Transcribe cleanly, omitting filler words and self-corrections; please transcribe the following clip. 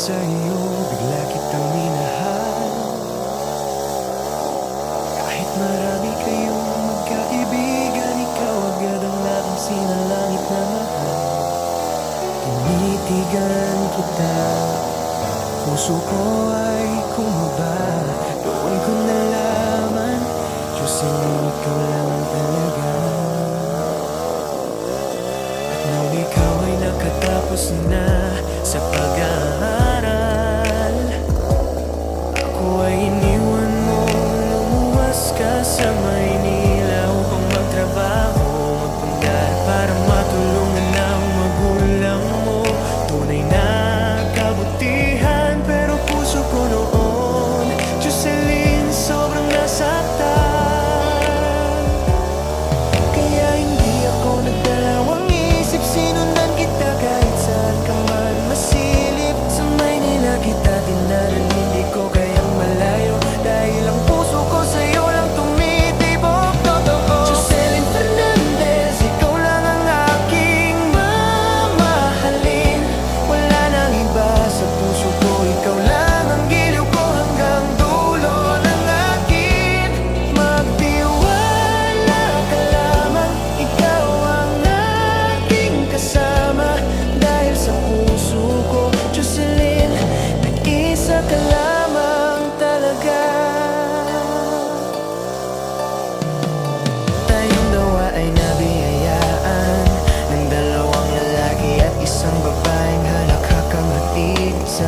sa iyo, bigla kitang minahal. Kahit marami kayong magkaibigan, ikaw agad ang aking sinalangit na mahal. Tinitigan kita, puso ko ay kumaba. Doon ko nalaman, Jocelyn, ikaw lang ang talaga. At nung ikaw ay nakatapos na sa pag-aaral, ako ay iniwan mo, lumuwas ka sa Maynila upang magtrabaho, magpangarap para matulungan ang magulang mo. Tunay na kabutihan, pero puso ko noon, Jocelyn, sobrang nasaktan. Kaya hindi ako nagdalawang isip, sinundan kita kahit saan ka man masilip. Sa Maynila kita dinaanan, hindi ko kayang malayo, dahil ang puso ko sa'yo lang tumitibok. Totoo, Jocelyn Fernandez, ikaw lang ang aking mamahalin. Wala nang iba sa puso ko, ikaw lang ang giliw ko hanggang dulo ng akin. Magtiwala ka lamang, ikaw ang aking kasama. Dahil sa puso ko, Jocelyn, nag-isa ka lamang talaga. Tayong dalawa ay nabiyayaan ng dalawang lalaki at isang babaeng halakhakang hatid sa